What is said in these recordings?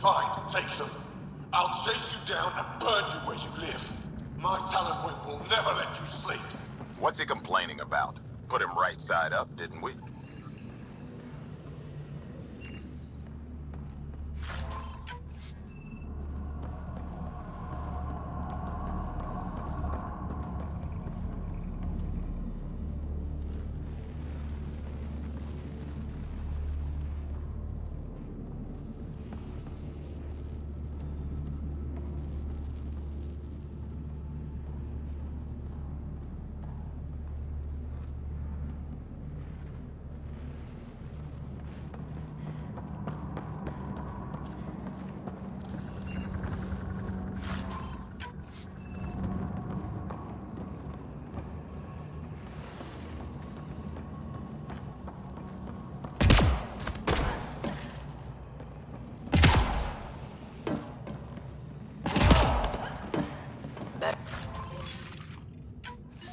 Fine, take them. I'll chase you down and burn you where you live. My talent wing will never let you sleep. What's he complaining about? Put him right side up, didn't we?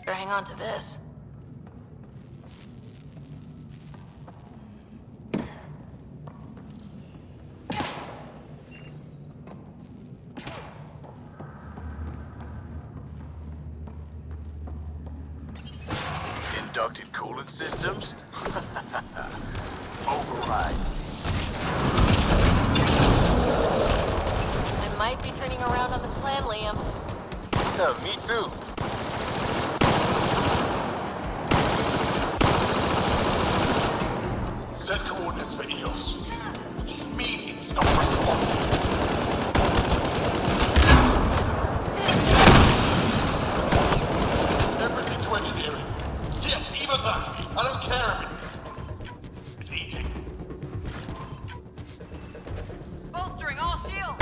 Better hang on to this. Inducted coolant systems? Override. I might be turning around on this plan, Liam. Yeah, me too. Set coordinates for EOS. What do you mean it's not responding? Everything to engineering. Yes, even that. I don't care if it's eating. Bolstering all shields.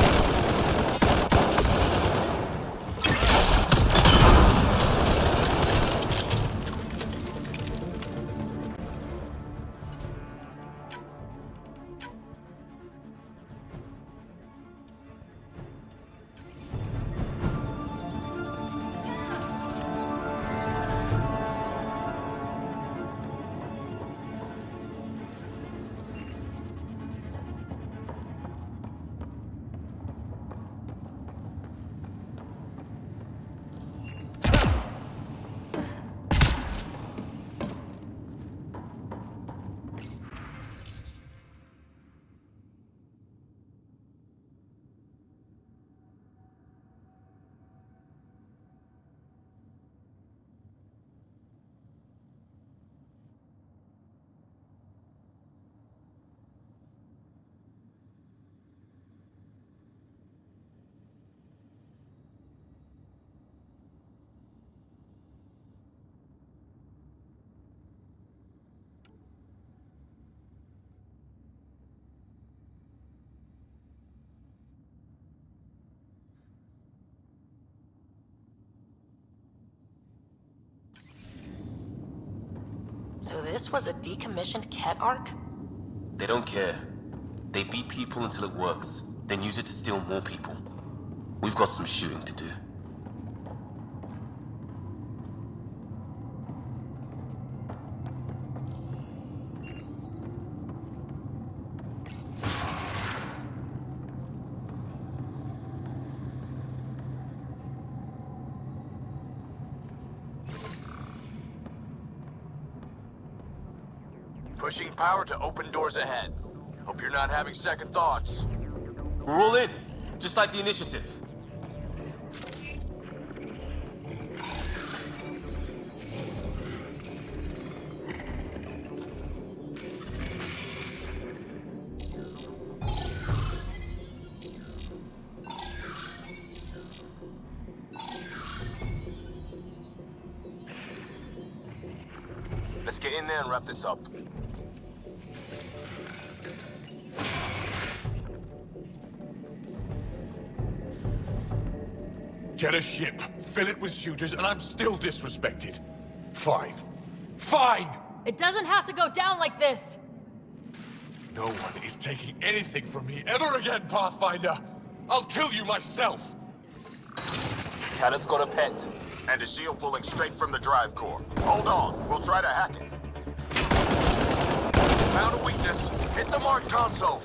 So this was a decommissioned Ket Arc? They don't care. They beat people until it works, then use it to steal more people. We've got some shooting to do. Pushing power to open doors ahead. Hope you're not having second thoughts. We're all in, just like the initiative. Let's get in there and wrap this up. Get a ship, fill it with shooters, and I'm still disrespected. Fine. Fine! It doesn't have to go down like this! No one is taking anything from me ever again, Pathfinder! I'll kill you myself! Cannon's got a pet. And a shield pulling straight from the drive core. Hold on, we'll try to hack it. Found a weakness. Hit the marked console.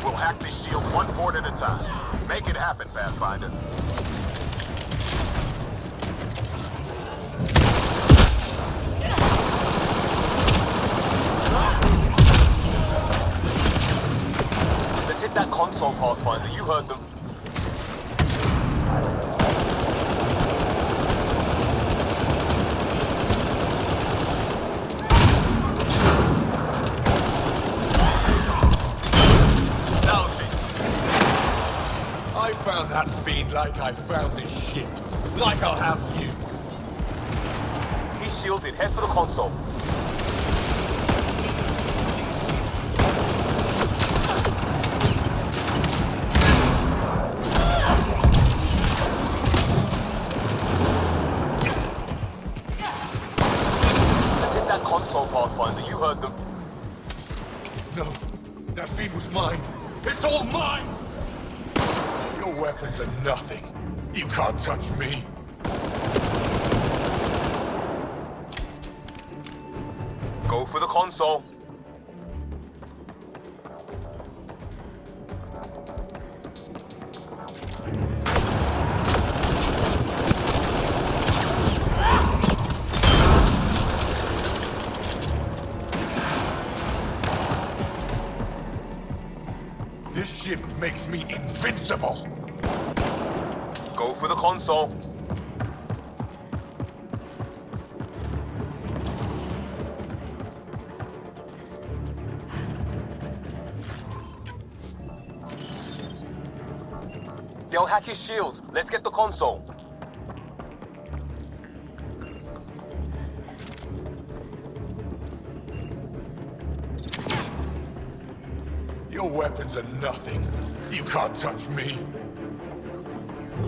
We'll hack the shield one port at a time. Make it happen, Pathfinder. Let's hit that console, Pathfinder. You heard them. I found that fiend like I found this ship. Like I'll have you. He's shielded. Head for the console. Let's hit that console, Pathfinder. You heard them. No, that fiend was mine. It's all mine! Your weapons are nothing. You can't touch me. Go for the console. This ship makes me invincible. Go for the console. They'll hack his shields. Let's get the console. Your weapons are nothing. You can't touch me.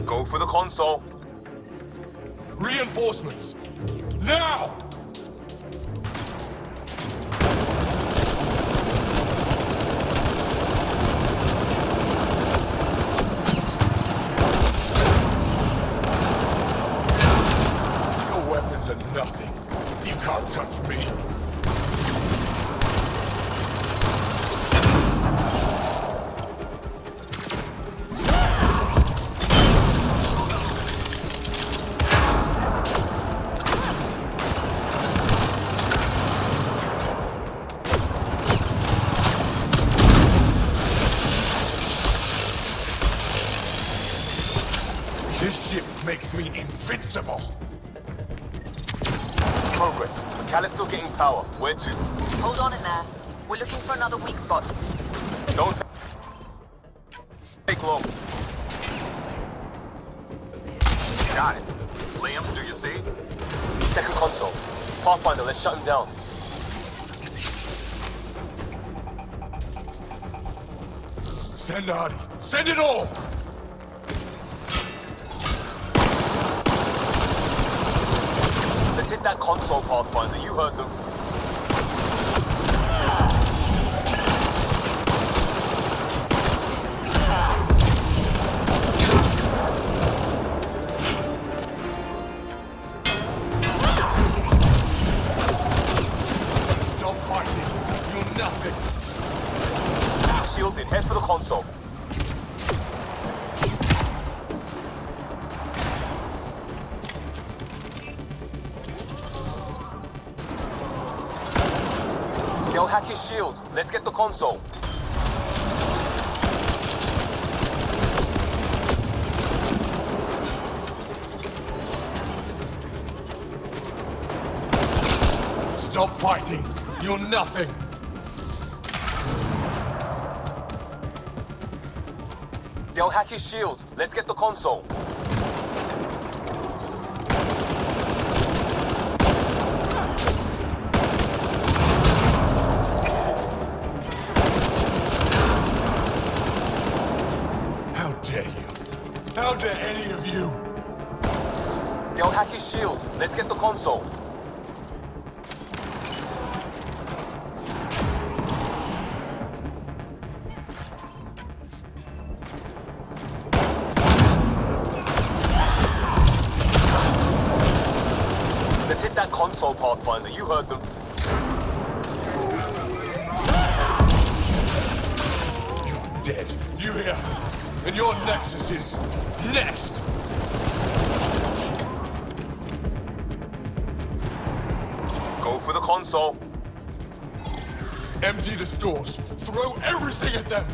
Go for the console. Reinforcements! Now! Your weapons are nothing. You can't touch me. This ship makes me invincible. Progress. McAllister's still getting power. Where to? Hold on in there. We're looking for another weak spot. Don't take long. Got it. Liam, do you see? Second console. Pathfinder, let's shut him down. Send Artie. Send it all! Let's hit that console, Pathfinder. You heard them. Stop fighting. You're nothing. He's shielded. Head for the console. They'll hack his shields. Let's get the console. Stop fighting. You're nothing. They'll hack his shields. Let's get the console. How dare you? How dare any of you? They'll hack his shields. Let's get the console. Let's hit that console, Pathfinder. You heard them. You're dead. You hear? And your Nexus is next! Go for the console. Empty the stores. Throw everything at them!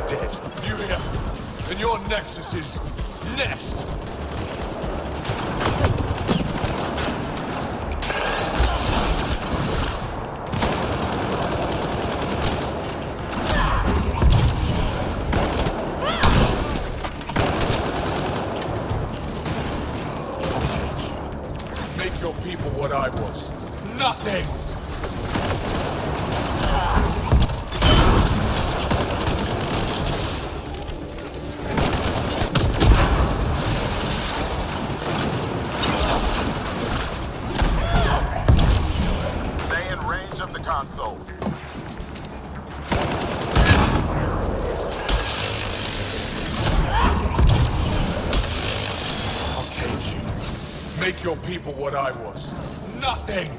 Dead. You hear? And your Nexus is next! Make your people what I was. Nothing! Stay in range of the console. I'll cage you. Make your people what I was. Nothing!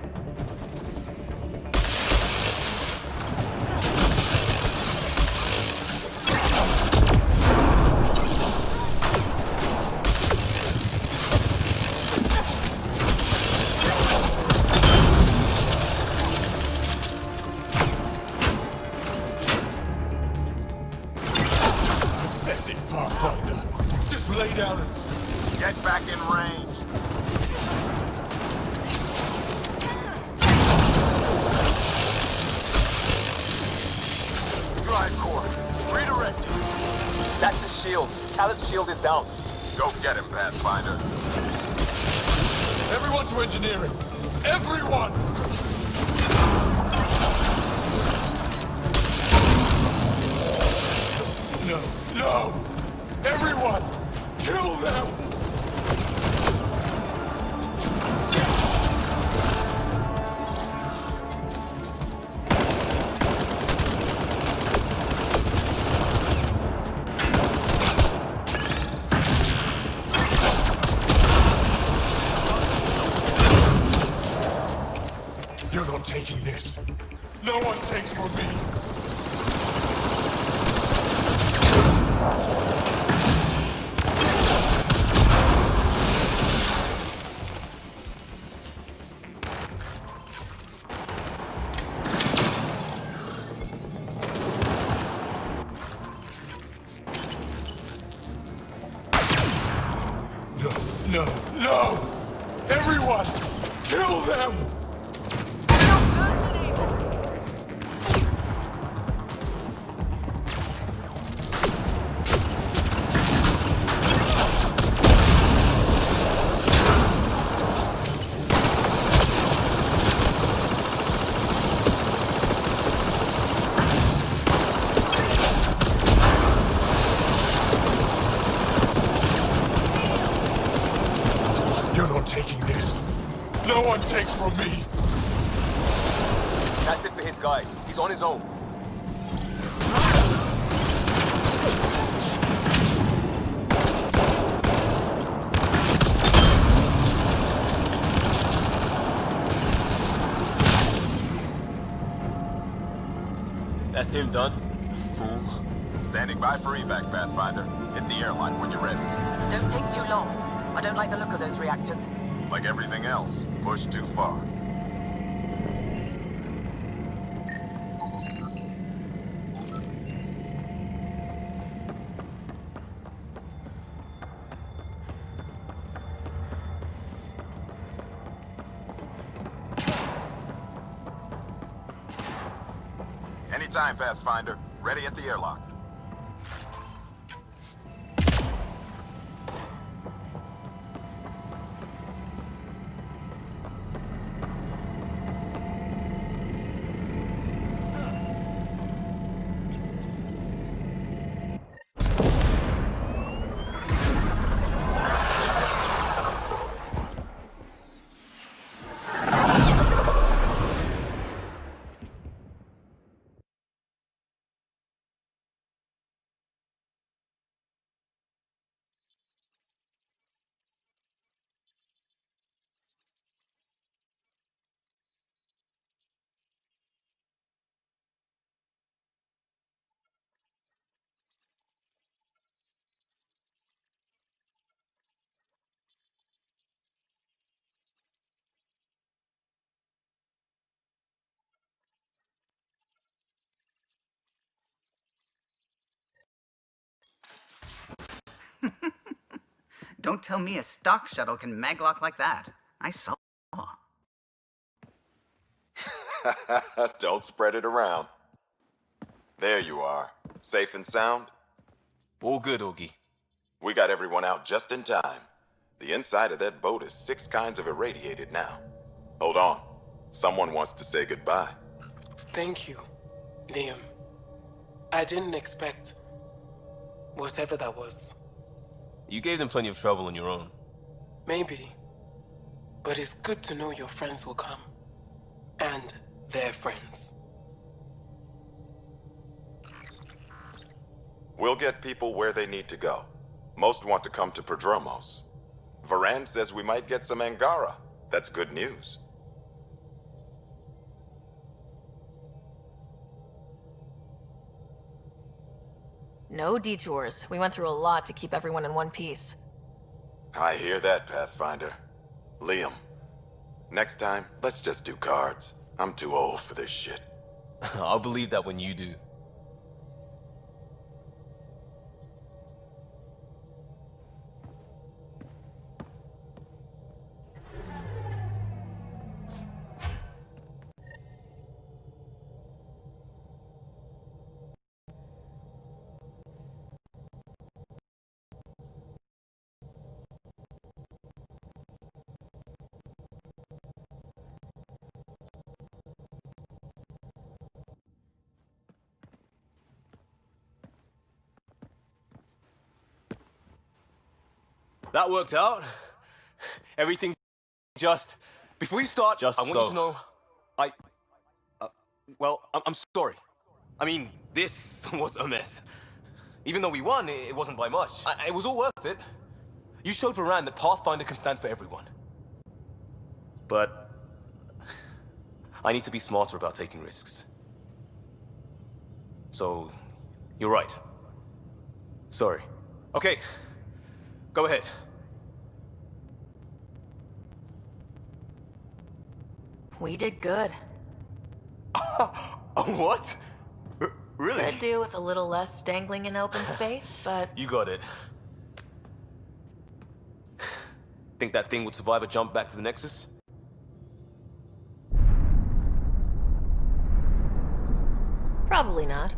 That's it, Pathfinder. Just lay down and... Get back in range. Drive core. Redirecting. That's his shield. Khaled's shield is down. Go get him, Pathfinder. Everyone to engineering! Everyone! No, no! Everyone! Kill them! You're not taking this. No one takes from me. No, no, no! Everyone! Kill them! You're not taking this. No one takes from me. That's it for his guys. He's on his own. That's him done. Fool. Standing by for evac, Pathfinder. Hit the airlock when you're ready. Don't take too long. I don't like the look of those reactors. Like everything else, push too far. Anytime, Pathfinder. Ready at the airlock. Don't tell me a stock shuttle can maglock like that. I saw. Don't spread it around. There you are. Safe and sound? All good, Augie. We got everyone out just in time. The inside of that boat is 6 kinds of irradiated now. Hold on. Someone wants to say goodbye. Thank you, Liam. I didn't expect whatever that was. You gave them plenty of trouble on your own. Maybe. But it's good to know your friends will come. And their friends. We'll get people where they need to go. Most want to come to Prodromos. Varan says we might get some Angara. That's good news. No detours. We went through a lot to keep everyone in one piece. I hear that, Pathfinder. Liam, next time, let's just do cards. I'm too old for this shit. I'll believe that when you do. That worked out. Everything just... Before you start, I want you to know... Well, I'm sorry. I mean, this was a mess. Even though we won, it wasn't by much. It was all worth it. You showed Varan that Pathfinder can stand for everyone. But... I need to be smarter about taking risks. So, you're right. Sorry. Okay. Go ahead. We did good. What? Really? Could do with a little less dangling in open space, but... You got it. Think that thing would survive a jump back to the Nexus? Probably not.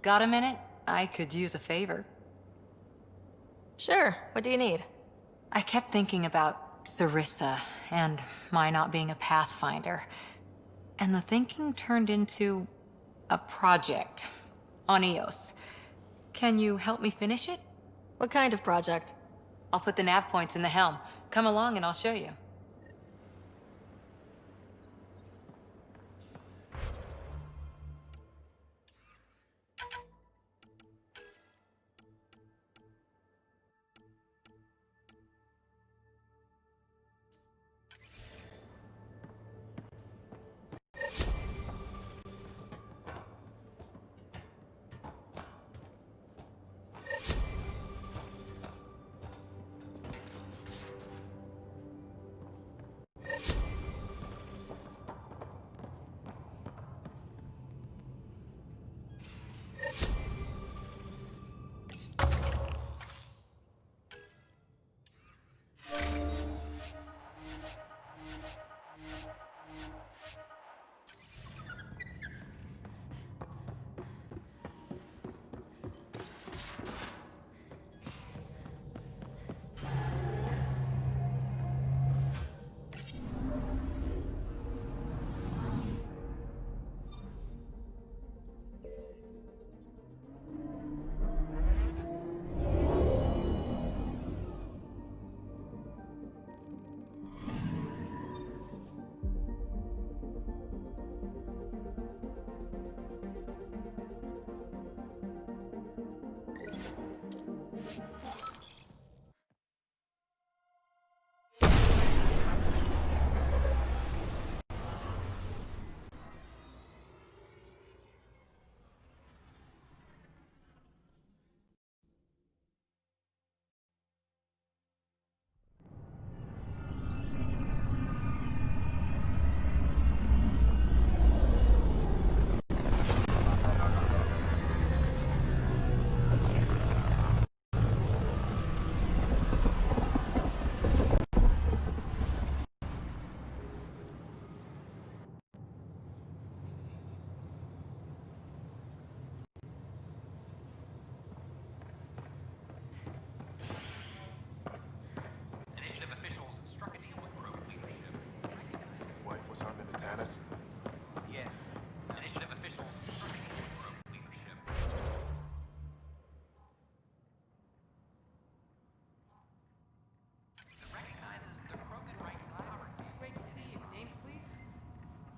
Got a minute? I could use a favor. Sure, what do you need? I kept thinking about Sarissa and my not being a Pathfinder. And the thinking turned into a project on Eos. Can you help me finish it? What kind of project? I'll put the nav points in the helm. Come along and I'll show you.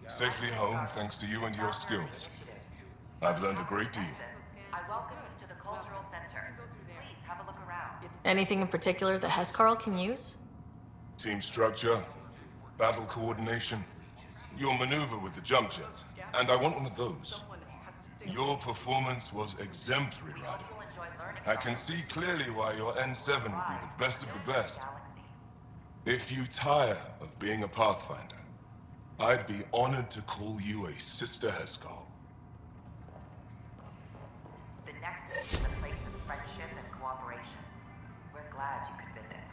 Safely home thanks to you and your skills. I've learned a great deal. I welcome you to the Cultural Center. Please have a look around. Anything in particular the Hescarl can use? Team structure, battle coordination, your maneuver with the jump jets, and I want one of those. Your performance was exemplary, Ryder. I can see clearly why your N7 would be the best of the best. If you tire of being a Pathfinder, I'd be honored to call you a Sister Hescarl. The Nexus is a place of friendship and cooperation. We're glad you could visit.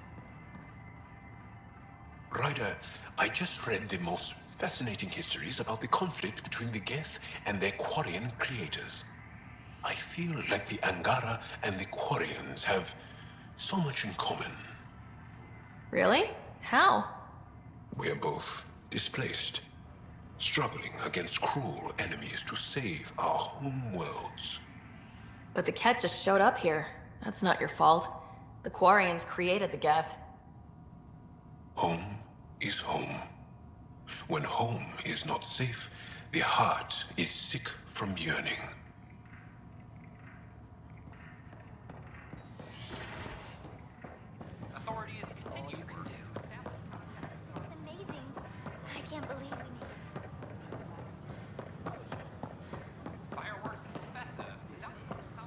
Ryder, I just read the most fascinating histories about the conflict between the Geth and their Quarian creators. I feel like the Angara and the Quarians have so much in common. Really? How? We're both displaced, struggling against cruel enemies to save our home worlds. But the Ket just showed up here. That's not your fault. The Quarians created the Geth. Home is home. When home is not safe, the heart is sick from yearning. Authorities continue. All you can do. This is amazing. I can't believe we made it. Fireworks and Fessa. Is that how?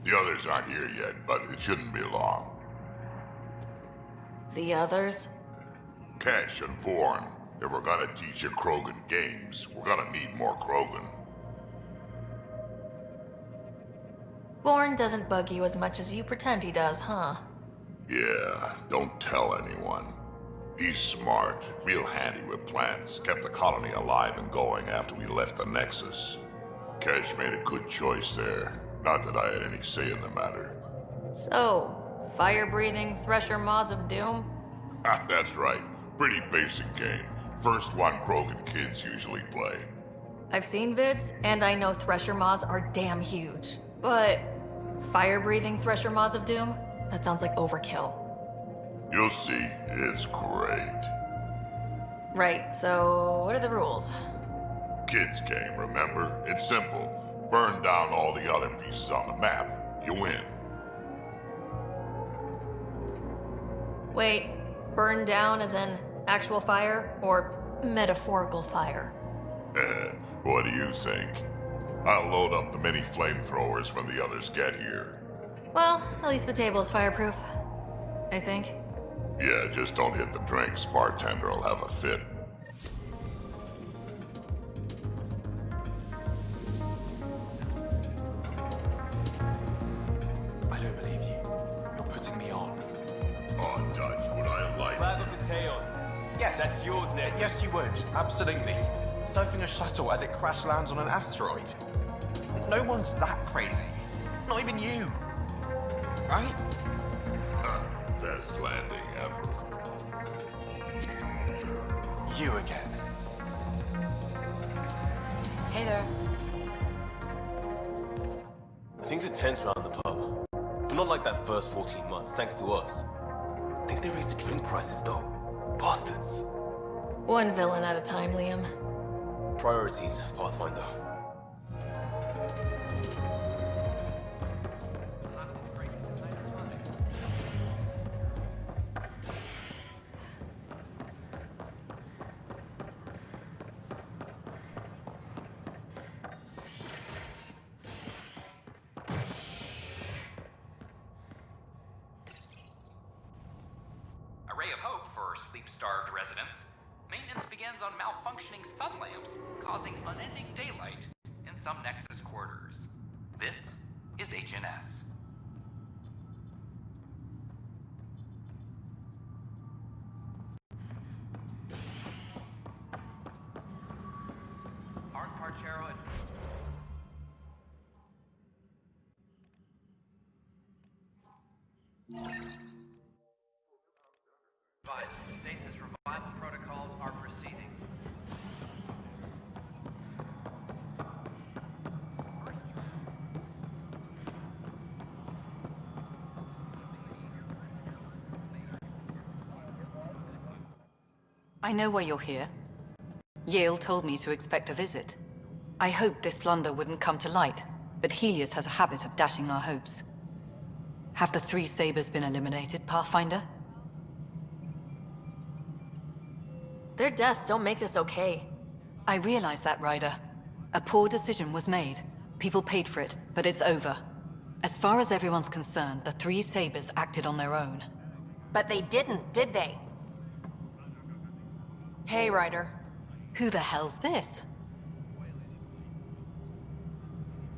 The others aren't here yet, but it shouldn't be long. The others? Kesh and Vorn. If we're gonna teach you Krogan games, we're gonna need more Krogan. Bourne doesn't bug you as much as you pretend he does, huh? Yeah, don't tell anyone. He's smart, real handy with plans, kept the colony alive and going after we left the Nexus. Kesh made a good choice there. Not that I had any say in the matter. So, fire-breathing Thresher Maws of Doom? That's right. Pretty basic game. First one Krogan kids usually play. I've seen vids, and I know Thresher Maws are damn huge. But fire-breathing Thresher Maws of Doom? That sounds like overkill. You'll see. It's great. Right, so what are the rules? Kids game, remember? It's simple. Burn down all the other pieces on the map. You win. Wait, burn down as in actual fire, or metaphorical fire? What do you think? I'll load up the mini flamethrowers when the others get here. Well, at least the table is fireproof. I think. Yeah, just don't hit the drinks. Bartender will have a fit. I don't believe you. You're putting me on. Oh, Dutch, would I like... Wag of the tail. Yes. That's yours next. Yes, you would. Absolutely. Surfing a shuttle as it crash lands on an asteroid. No one's that crazy. Not even you. Right? Best landing ever. You again. Hey there. Things are tense around the pub. But not like that first 14 months, thanks to us. I think they raised the drink prices, though. Bastards. One villain at a time, Liam. Priorities, Pathfinder. A ray of hope for sleep-starved residents. Maintenance begins on malfunctioning sun lamps, causing unending daylight in some Nexus quarters. This is HNS. Arc Parchero and... Stasis revival protocols are proceeding. I know why you're here. Yale told me to expect a visit. I hoped this blunder wouldn't come to light, but Helios has a habit of dashing our hopes. Have the three Sabers been eliminated, Pathfinder? Their deaths don't make this okay. I realize that, Ryder. A poor decision was made. People paid for it, but it's over. As far as everyone's concerned, the three Sabers acted on their own. But they didn't, did they? Hey, Ryder. Who the hell's this?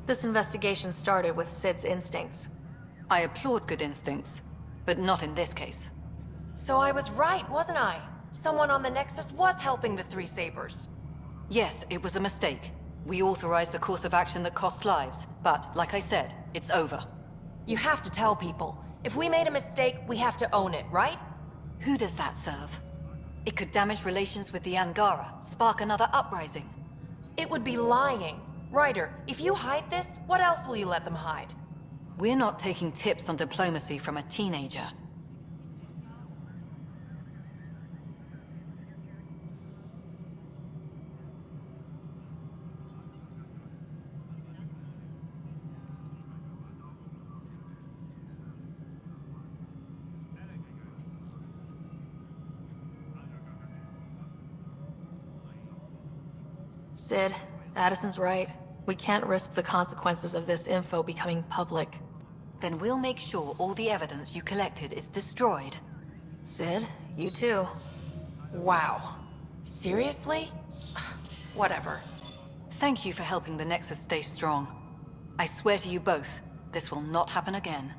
This investigation started with Sid's instincts. I applaud good instincts, but not in this case. So I was right, wasn't I? Someone on the Nexus was helping the three Sabers. Yes, it was a mistake. We authorized a course of action that cost lives, but, like I said, it's over. You have to tell people. If we made a mistake, we have to own it, right? Who does that serve? It could damage relations with the Angara, spark another uprising. It would be lying. Ryder, if you hide this, what else will you let them hide? We're not taking tips on diplomacy from a teenager. Sid, Addison's right. We can't risk the consequences of this info becoming public. Then we'll make sure all the evidence you collected is destroyed. Sid, you too. Wow. Seriously? Whatever. Thank you for helping the Nexus stay strong. I swear to you both, this will not happen again.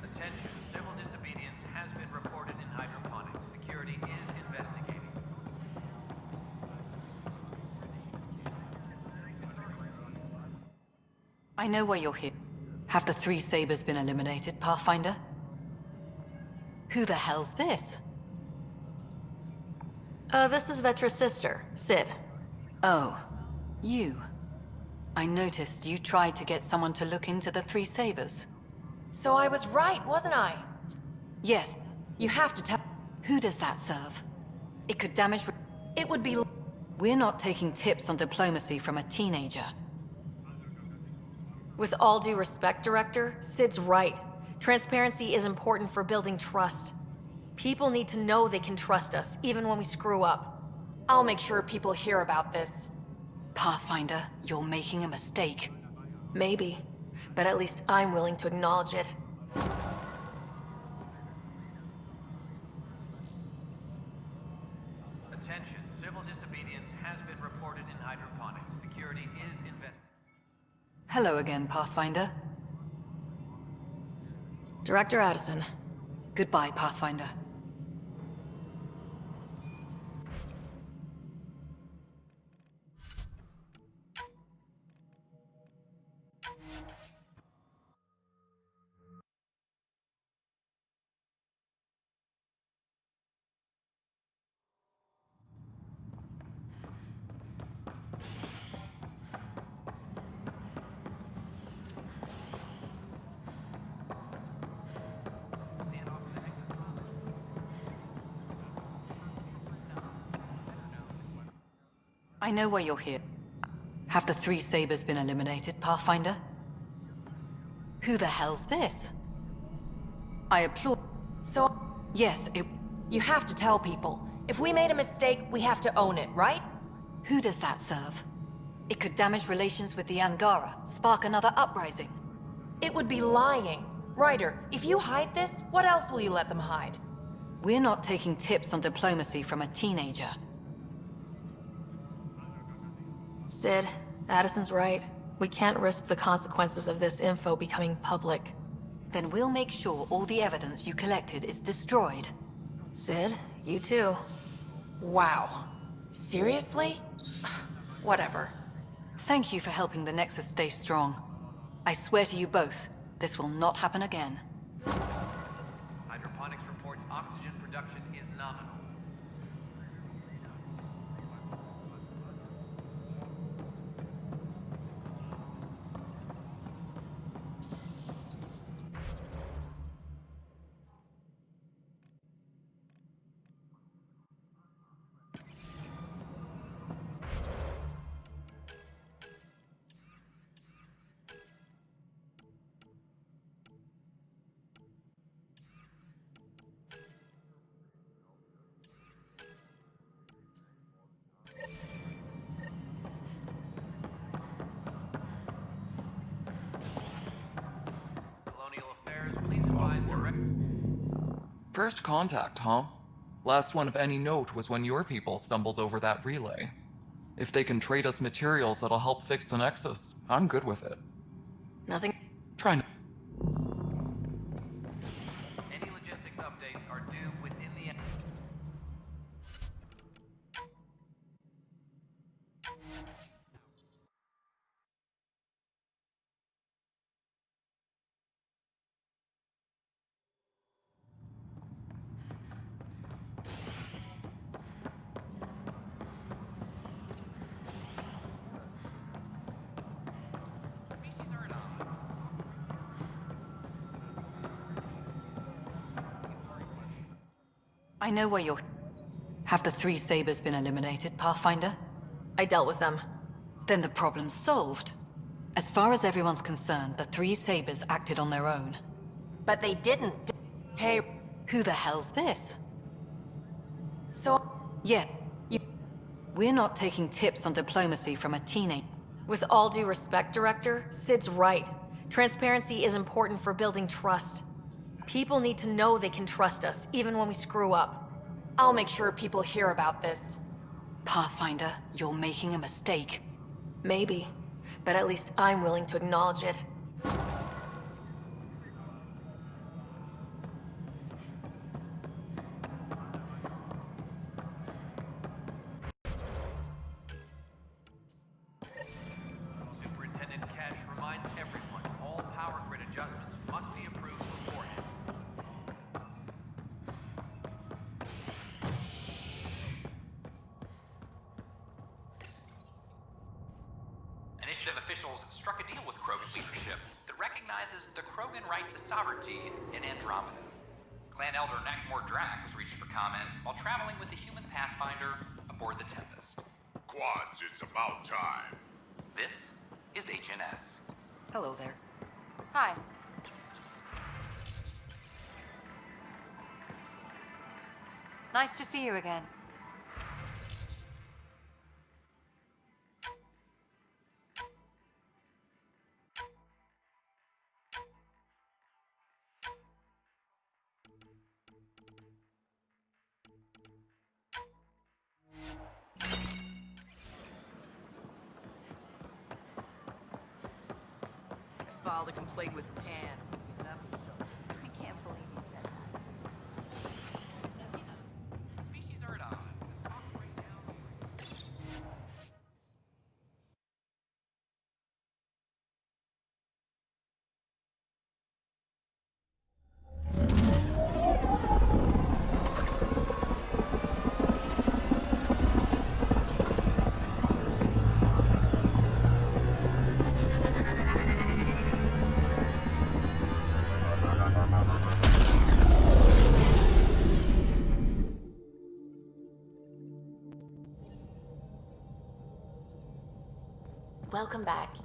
Attention, civil disobedience has been reported in hydroponics. Security is investigating. I know why you're here. Have the three sabers been eliminated, Pathfinder? Who the hell's this? This is Vetra's sister, Sid. Oh, you. I noticed you tried to get someone to look into the three sabers. So I was right, wasn't I? Yes. You have to tell... Who does that serve? It could damage... It would be... We're not taking tips on diplomacy from a teenager. With all due respect, Director, Sid's right. Transparency is important for building trust. People need to know they can trust us, even when we screw up. I'll make sure people hear about this. Pathfinder, you're making a mistake. Maybe, but at least I'm willing to acknowledge it. Attention, civil disobedience has been reported in hydroponics. Security is investigating. Hello again, Pathfinder. Director Addison. Goodbye, Pathfinder. I know why you're here. Have the three sabers been eliminated, Pathfinder? Who the hell's this? I applaud... So... Yes, it... You have to tell people. If we made a mistake, we have to own it, right? Who does that serve? It could damage relations with the Angara, spark another uprising. It would be lying. Ryder, if you hide this, what else will you let them hide? We're not taking tips on diplomacy from a teenager. Sid, Addison's right. We can't risk the consequences of this info becoming public. Then we'll make sure all the evidence you collected is destroyed. Sid, you too. Wow. Seriously? Whatever. Thank you for helping the Nexus stay strong. I swear to you both, this will not happen again. Hydroponics reports oxygen production is nominal. First contact, huh? Last one of any note was when your people stumbled over that relay. If they can trade us materials that'll help fix the Nexus, I'm good with it. Nothing. Try not. Any logistics updates are due within the... Species are at odds. I know why you're... Have the three Sabers been eliminated, Pathfinder? I dealt with them. Then the problem's solved. As far as everyone's concerned, the three Sabers acted on their own. But they didn't. Hey, who the hell's this? So... Yeah, we're not taking tips on diplomacy from a teenage... With all due respect, Director, Sid's right. Transparency is important for building trust. People need to know they can trust us, even when we screw up. I'll make sure people hear about this. Pathfinder, you're making a mistake. Maybe, but at least I'm willing to acknowledge it. Superintendent Cash reminds everyone all power grid adjustments must be approved beforehand. Initiative officials struck a deal with Krogan leadership that recognizes the Krogan right to sovereignty in Andromeda. Clan Elder Nakmor Drak was reached for comment while traveling with the human Pathfinder aboard the Tempest. Quads, it's about time. This is HNS. Hello there. Hi. Nice to see you again. I filed a complaint with Tan. That was so... I can't believe you said that. Species are at odds. Right now. Welcome back.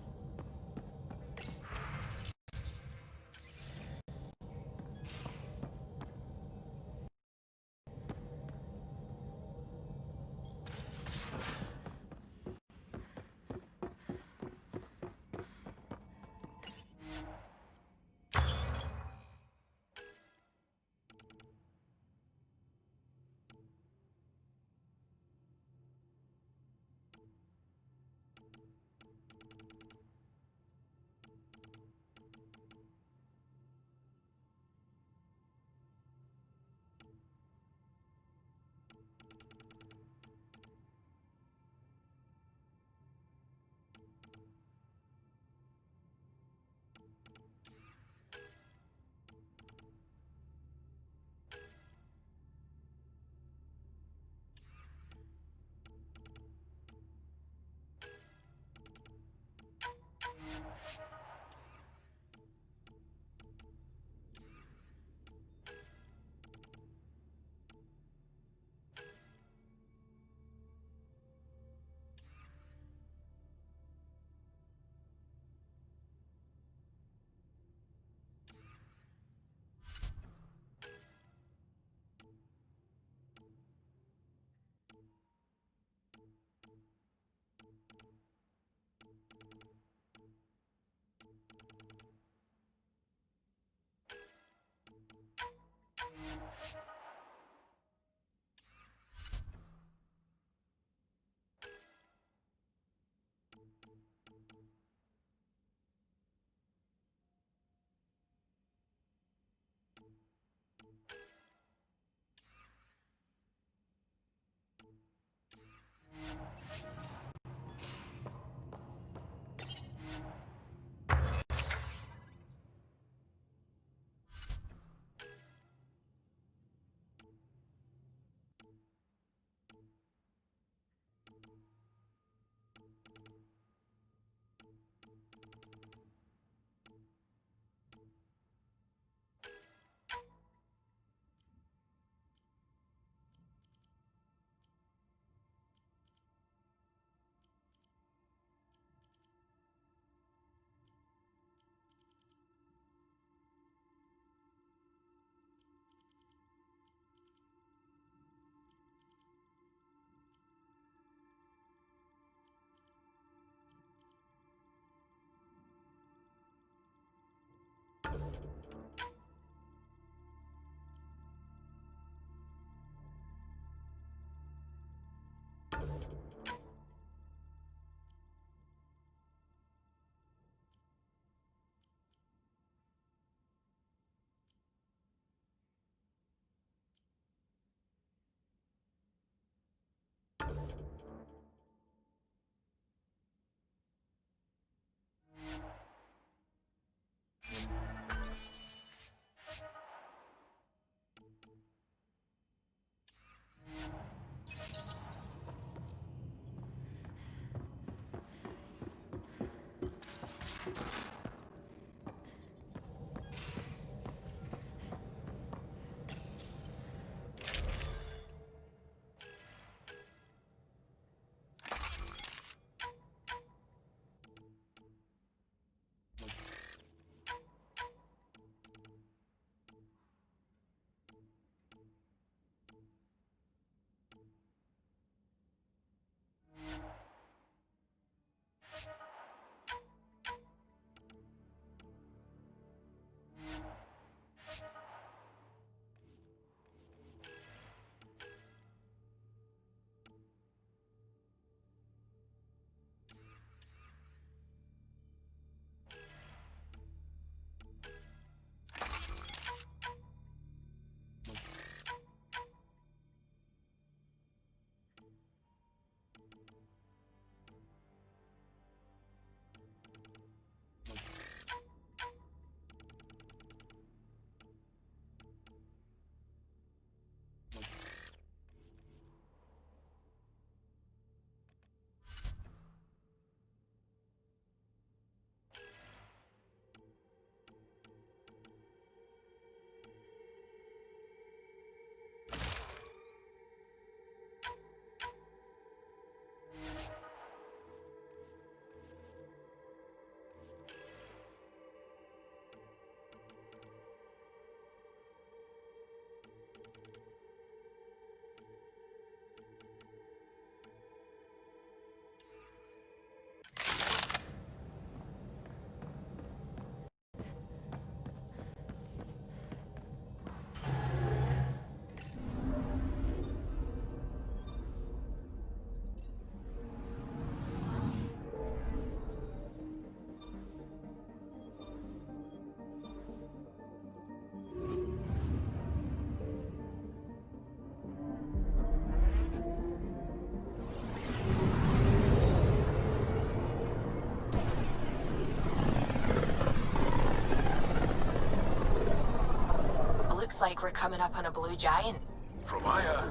Looks like we're coming up on a blue giant. From Aya,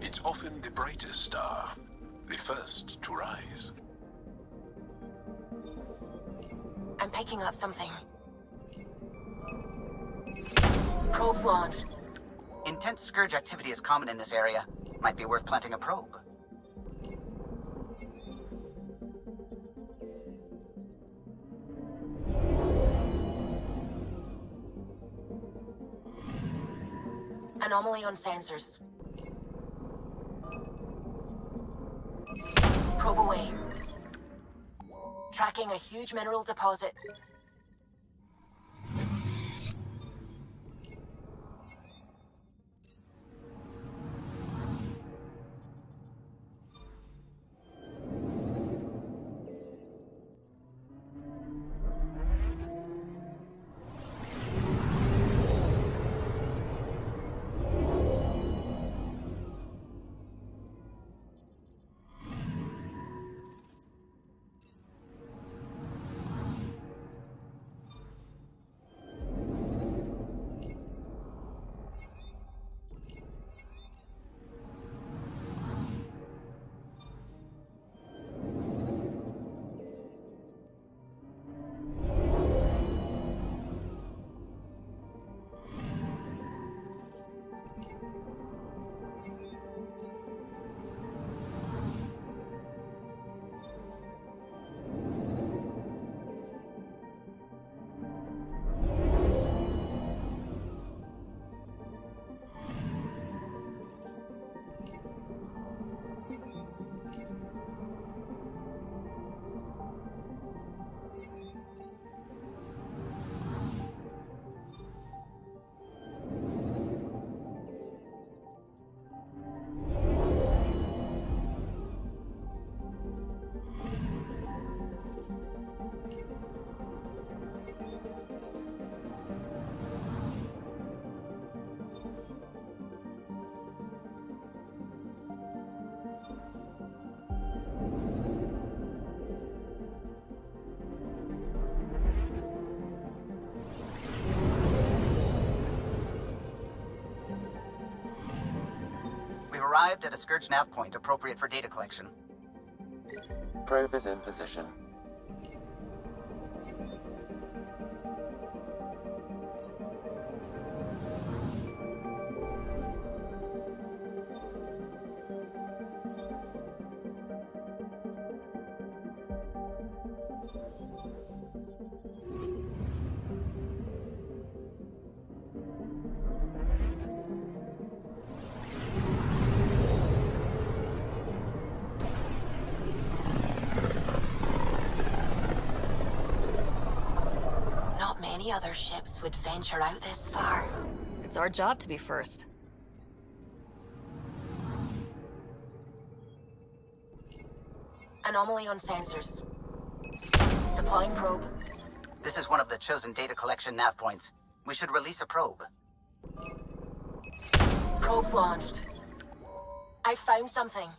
it's often the brightest star, the first to rise. I'm picking up something. Probe's launched. Intense scourge activity is common in this area. Might be worth planting a probe. Anomaly on sensors. Probe away. Tracking a huge mineral deposit. We've arrived at a Scourge nav point appropriate for data collection. Probe is in position. Many other ships would venture out this far. It's our job to be first. Anomaly on sensors. Deploying probe. This is one of the chosen data collection nav points. We should release a probe. Probe's launched. I found something.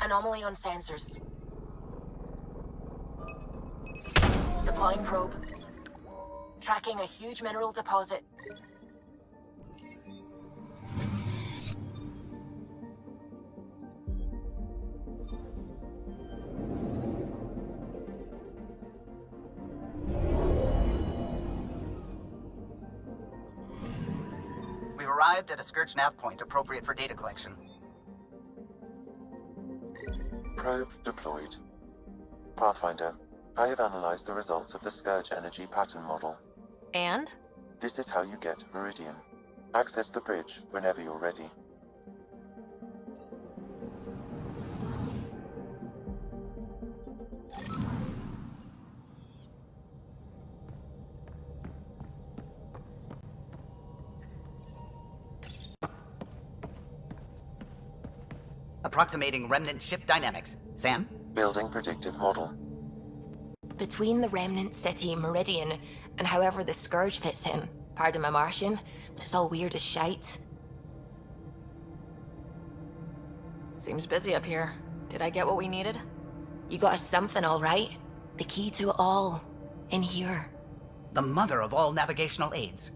Anomaly on sensors. Deploying probe. Tracking a huge mineral deposit. We've arrived at a Scourge nav point appropriate for data collection. Probe deployed. Pathfinder, I have analyzed the results of the Scourge energy pattern model. And? This is how you get Meridian. Access the bridge whenever you're ready. Approximating remnant ship dynamics. Sam? Building predictive model. Between the remnant city Meridian and however the Scourge fits in, pardon my Martian, but it's all weird as shite. Seems busy up here. Did I get what we needed? You got us something, all right. The key to it all. In here. The mother of all navigational aids.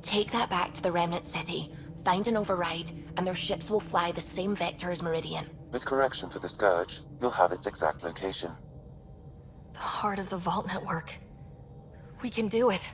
Take that back to the remnant city, find an override, and their ships will fly the same vector as Meridian. With correction for the Scourge, you'll have its exact location. The heart of the Vault Network. We can do it.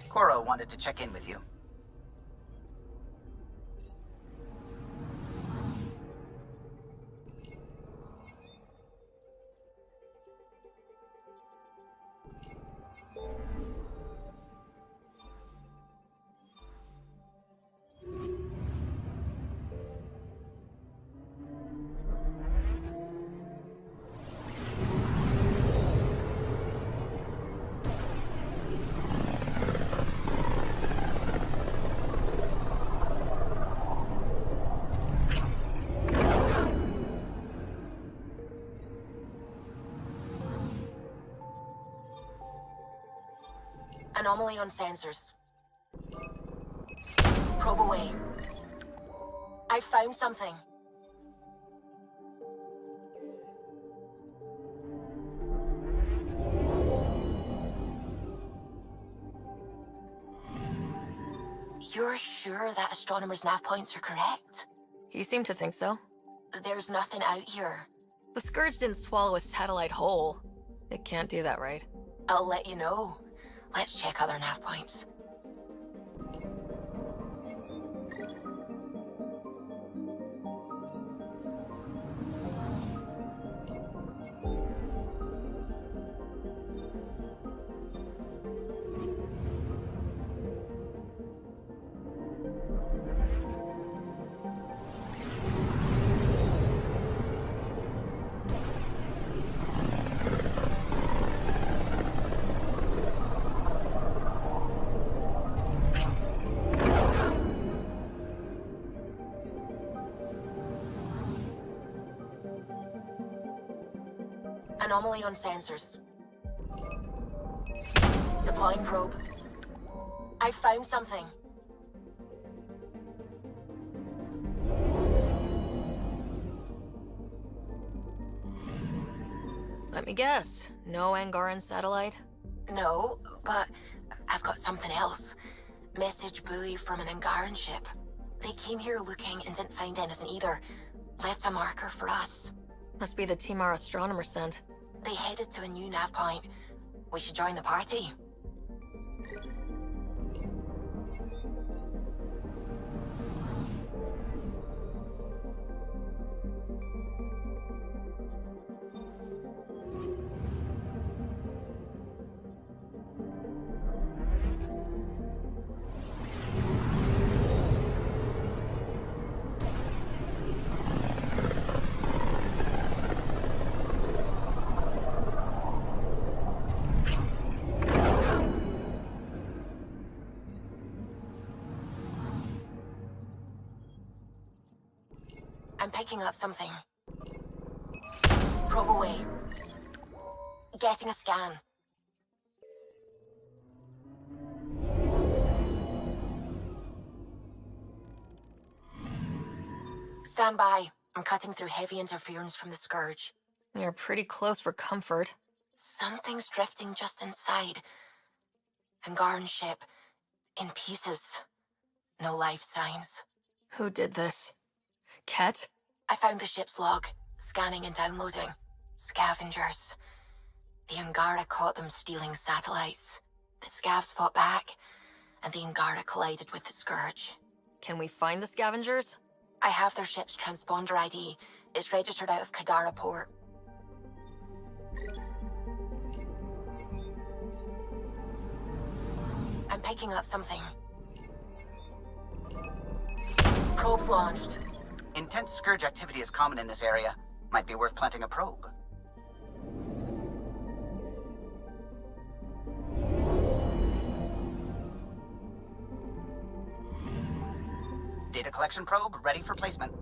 Coro wanted to check in with you. Anomaly on sensors. Probe away. I found something. You're sure that astronomer's nav points are correct? He seemed to think so. There's nothing out here. The Scourge didn't swallow a satellite whole. It can't do that, right? I'll let you know. Let's check other nav points. Anomaly on sensors. Deploying probe. I found something. Let me guess. No Angaran satellite? No, but I've got something else. Message buoy from an Angaran ship. They came here looking and didn't find anything either. Left a marker for us. Must be the team our astronomer sent. They headed to a new nav point. We should join the party. I'm picking up something. Probe away. Getting a scan. Stand by. I'm cutting through heavy interference from the Scourge. You're pretty close for comfort. Something's drifting just inside. Angaran ship. In pieces. No life signs. Who did this? Ket? I found the ship's log. Scanning and downloading. Scavengers. The Angara caught them stealing satellites. The Scavs fought back, and the Angara collided with the Scourge. Can we find the scavengers? I have their ship's transponder ID. It's registered out of Kadara port. I'm picking up something. Probe's launched. Intense Scourge activity is common in this area. Might be worth planting a probe. Data collection probe ready for placement.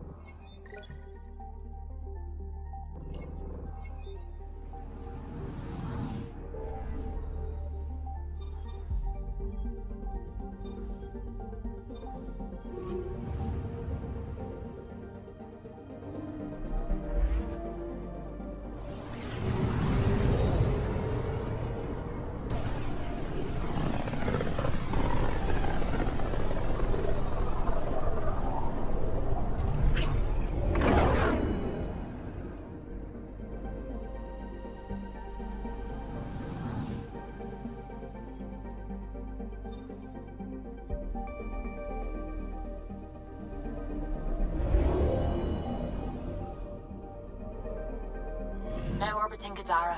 Now orbiting Kadara.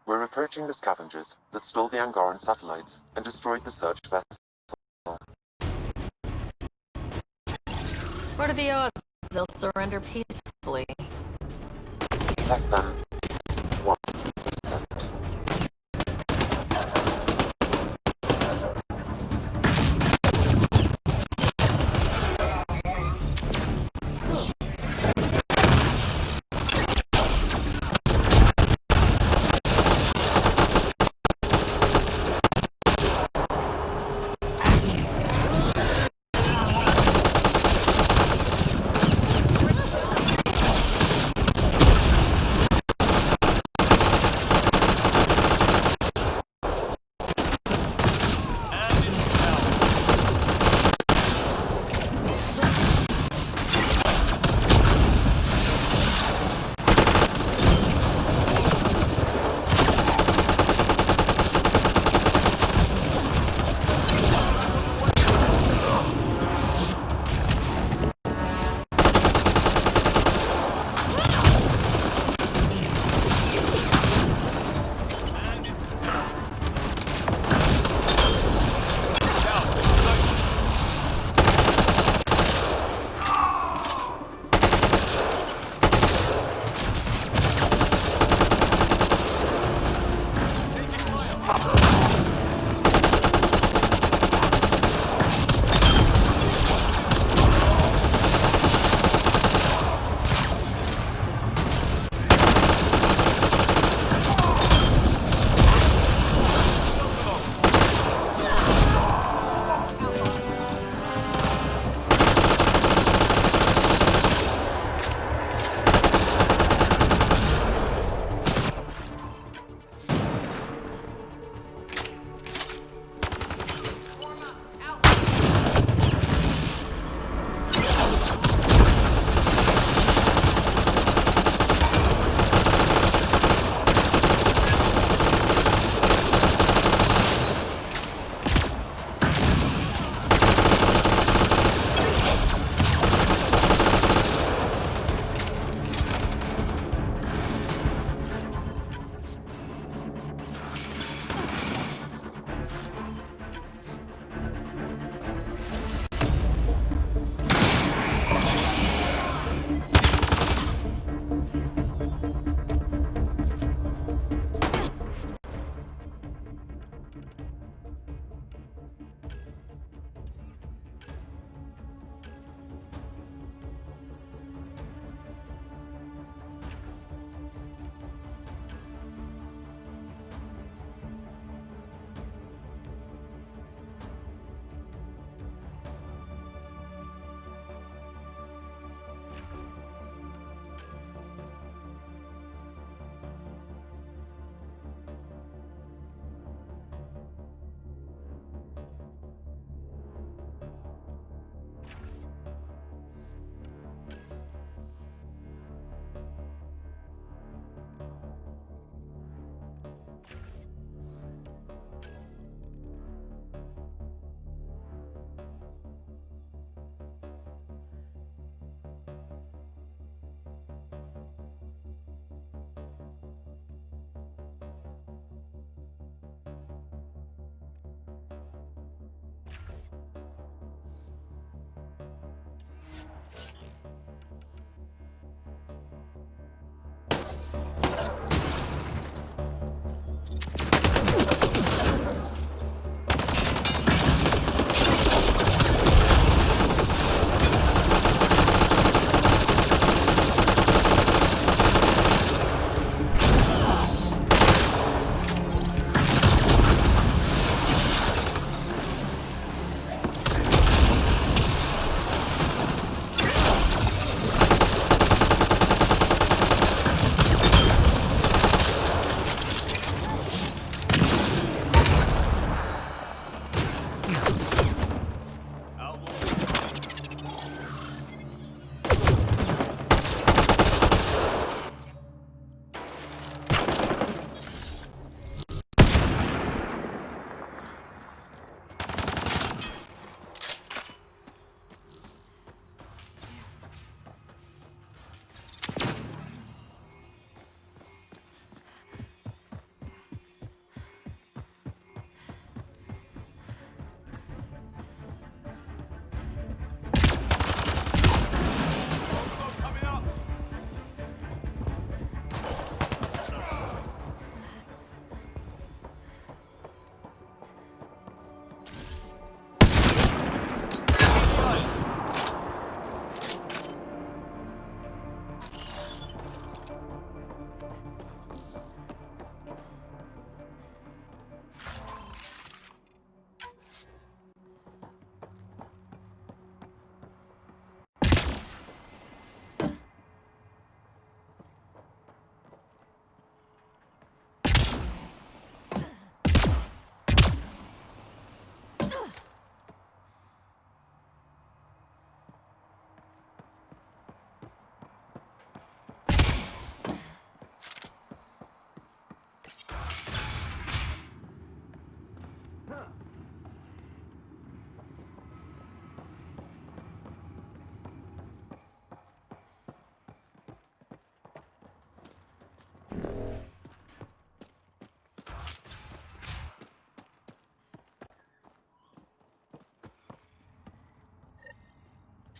We're approaching the scavengers that stole the Angaran satellites and destroyed the search vessel. What are the odds they'll surrender peacefully? Less than 1%.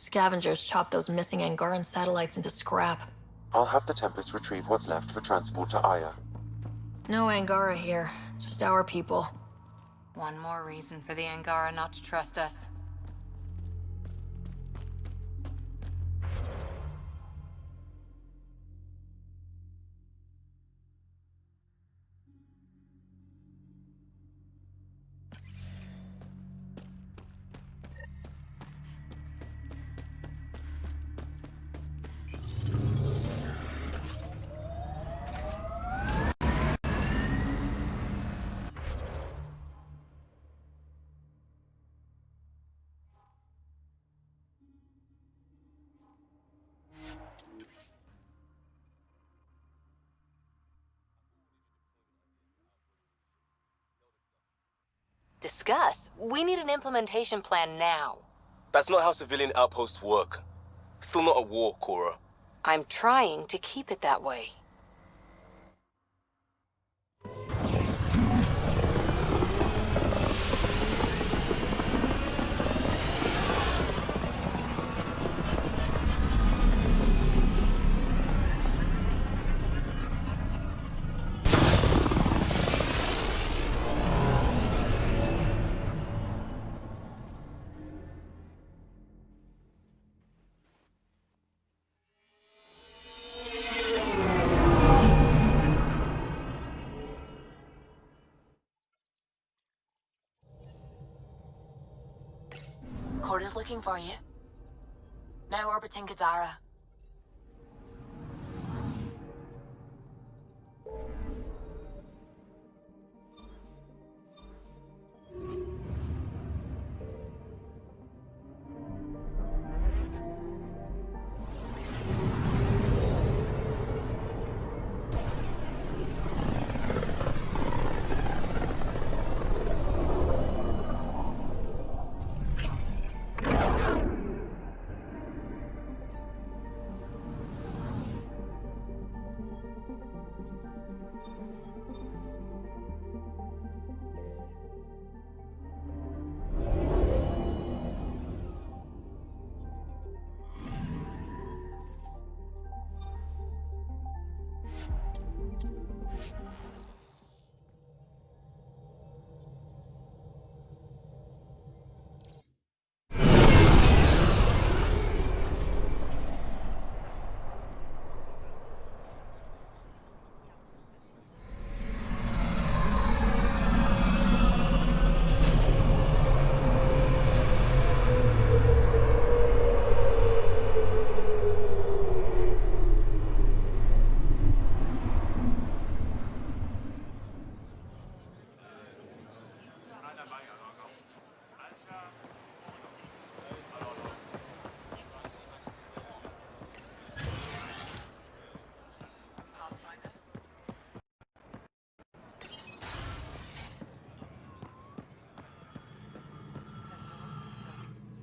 Scavengers chopped those missing Angaran satellites into scrap. I'll have the Tempest retrieve what's left for transport to Aya. No Angara here, just our people. One more reason for the Angara not to trust us. Discuss? We need an implementation plan now. That's not how civilian outposts work. Still not a war, Cora. I'm trying to keep it that way. Cora's looking for you. Now orbiting Kadara.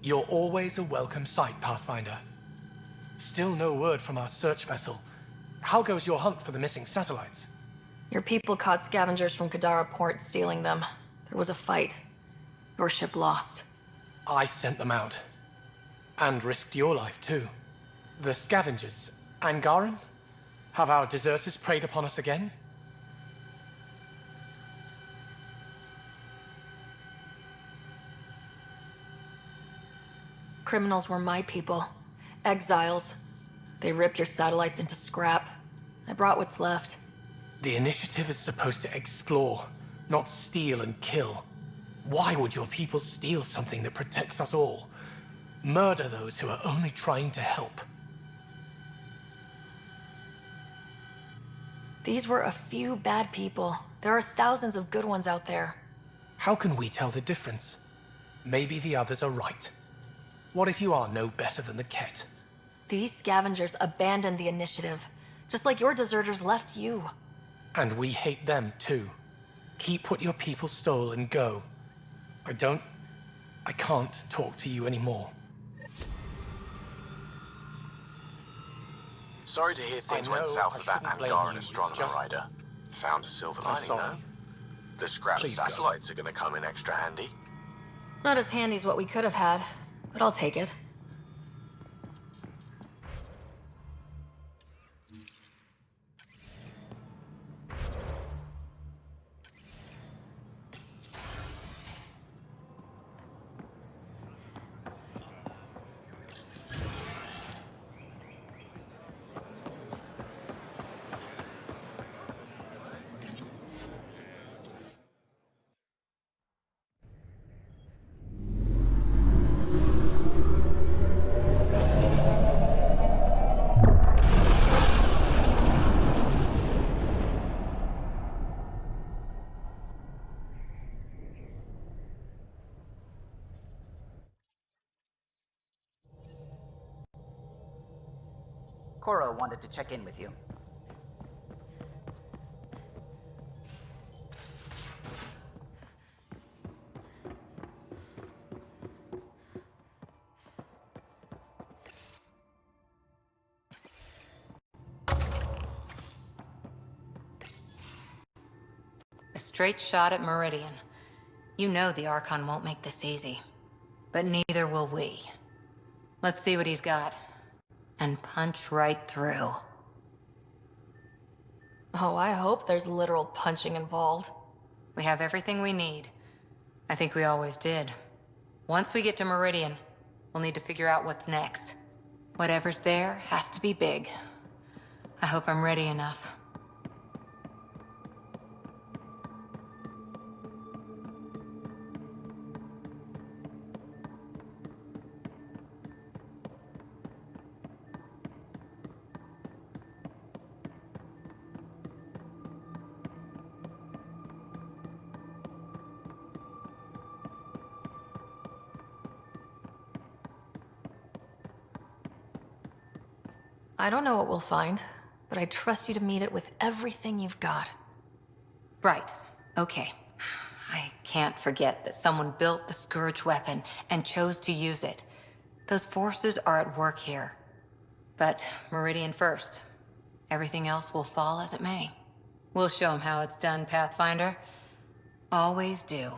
You're always a welcome sight, Pathfinder. Still no word from our search vessel. How goes your hunt for the missing satellites? Your people caught scavengers from Kadara port stealing them. There was a fight. Your ship lost. I sent them out. And risked your life, too. The scavengers, Angaran? Have our deserters preyed upon us again? Criminals were my people. Exiles. They ripped your satellites into scrap. I brought what's left. The initiative is supposed to explore, not steal and kill. Why would your people steal something that protects us all? Murder those who are only trying to help. These were a few bad people. There are thousands of good ones out there. How can we tell the difference? Maybe the others are right. What if you are no better than the Ket? These scavengers abandoned the initiative, just like your deserters left you. And we hate them too. Keep what your people stole and go. I can't talk to you anymore. Sorry to hear things went south with that Angaran astronomer rider. Found a silver lining though. The scrap satellites are gonna come in extra handy. Not as handy as what we could have had, but I'll take it. Cora wanted to check in with you. A straight shot at Meridian. You know the Archon won't make this easy. But neither will we. Let's see what he's got. And punch right through. Oh, I hope there's literal punching involved. We have everything we need. I think we always did. Once we get to Meridian, we'll need to figure out what's next. Whatever's there has to be big. I hope I'm ready enough. I don't know what we'll find, but I trust you to meet it with everything you've got. Right. Okay. I can't forget that someone built the Scourge weapon and chose to use it. Those forces are at work here. But Meridian first. Everything else will fall as it may. We'll show them how it's done, Pathfinder. Always do.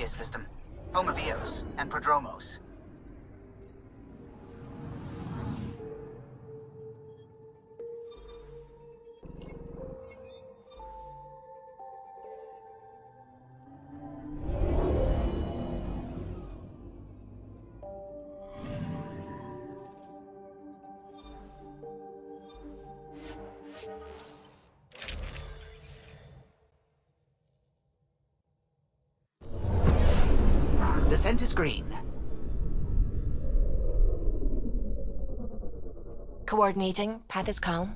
System, home of Eos and Prodromos. Descent is green. Coordinating. Path is calm.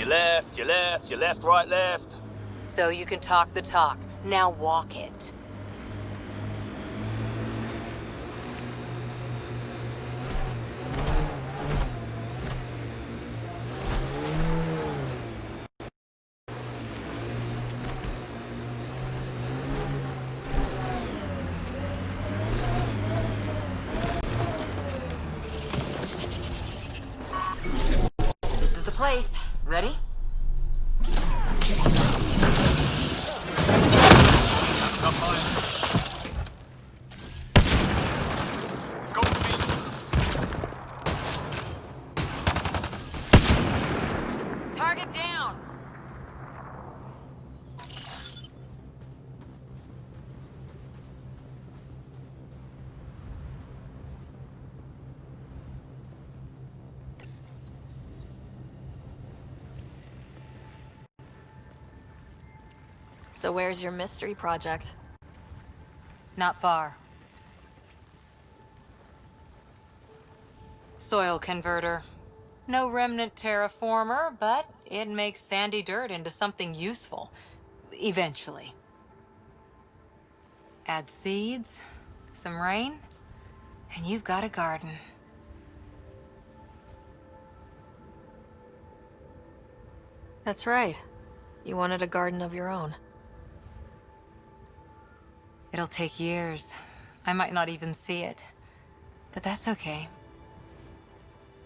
left, you left, you left, right, left. So you can talk the talk. Now walk it. This is the place. Ready? Target down! So where's your mystery project? Not far. Soil converter. No remnant terraformer, but it makes sandy dirt into something useful. Eventually. Add seeds, some rain, and you've got a garden. That's right. You wanted a garden of your own. It'll take years. I might not even see it. But that's okay.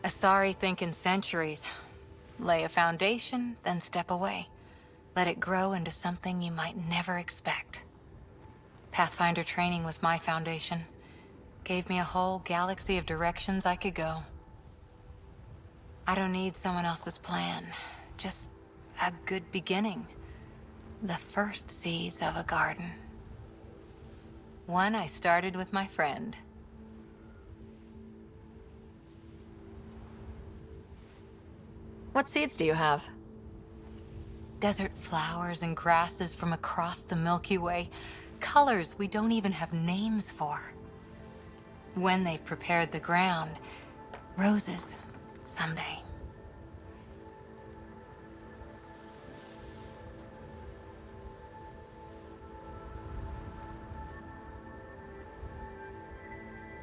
Asari think in centuries. Lay a foundation, then step away. Let it grow into something you might never expect. Pathfinder training was my foundation. Gave me a whole galaxy of directions I could go. I don't need someone else's plan. Just a good beginning. The first seeds of a garden. One I started with my friend. What seeds do you have? Desert flowers and grasses from across the Milky Way. Colors we don't even have names for. When they've prepared the ground, roses someday.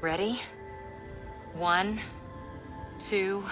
Ready? 1, 2...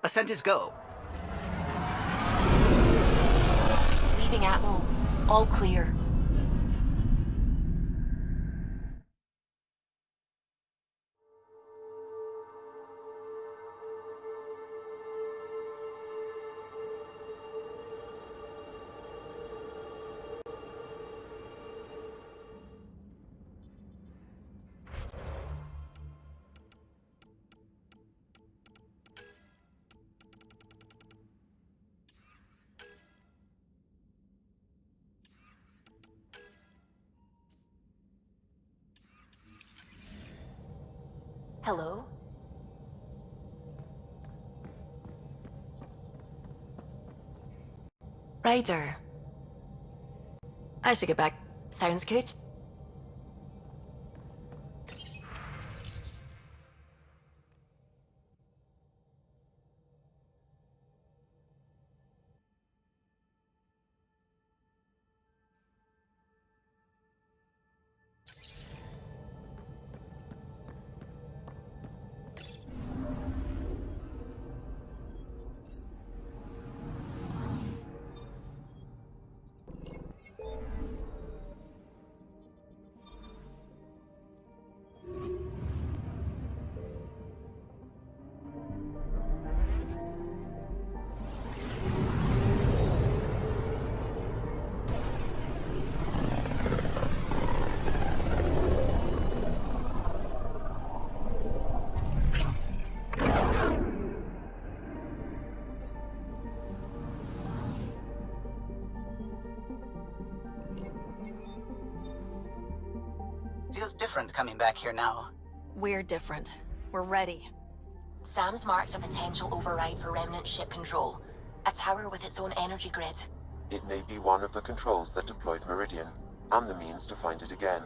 Ascent is go. Leaving Atmo. All clear. Hello? Ryder. I should get back. Sounds good. Feels different coming back here now. We're different. We're ready. Sam's marked a potential override for remnant ship control. A tower with its own energy grid. It may be one of the controls that deployed Meridian, and the means to find it again.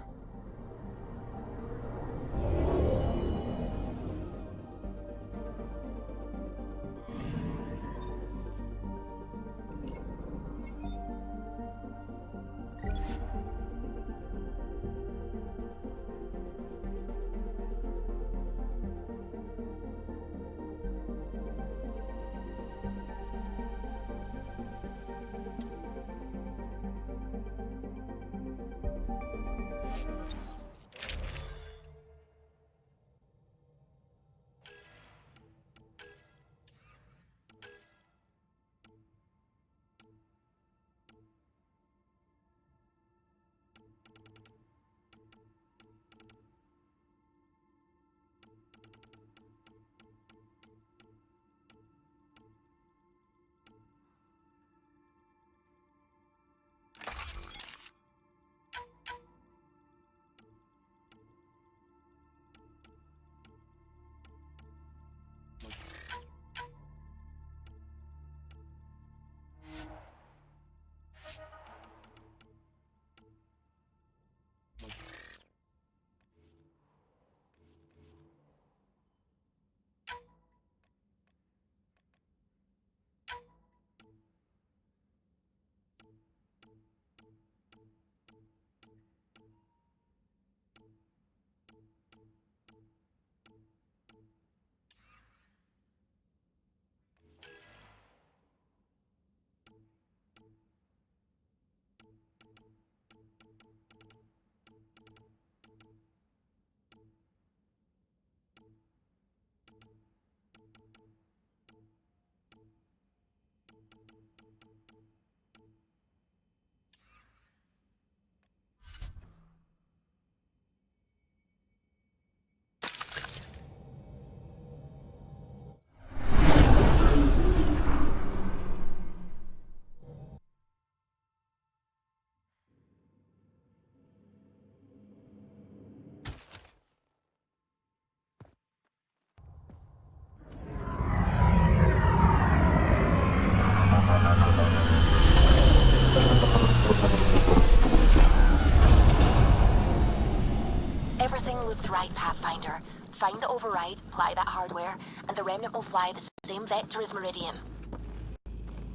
Everything looks right, Pathfinder. Find the override, apply that hardware, and the remnant will fly the same vector as Meridian.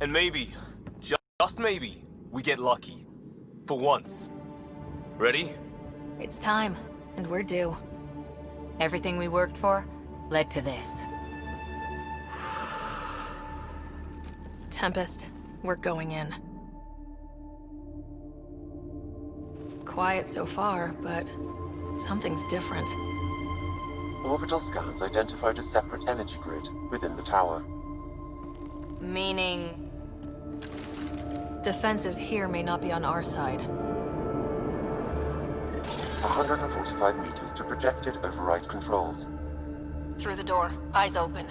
And maybe, just maybe, we get lucky. For once. Ready? It's time, and we're due. Everything we worked for led to this. Tempest, we're going in. Quiet so far, but something's different. Orbital scans identified a separate energy grid within the tower. Meaning? Defenses here may not be on our side. 145 meters to projected override controls. Through the door, eyes open.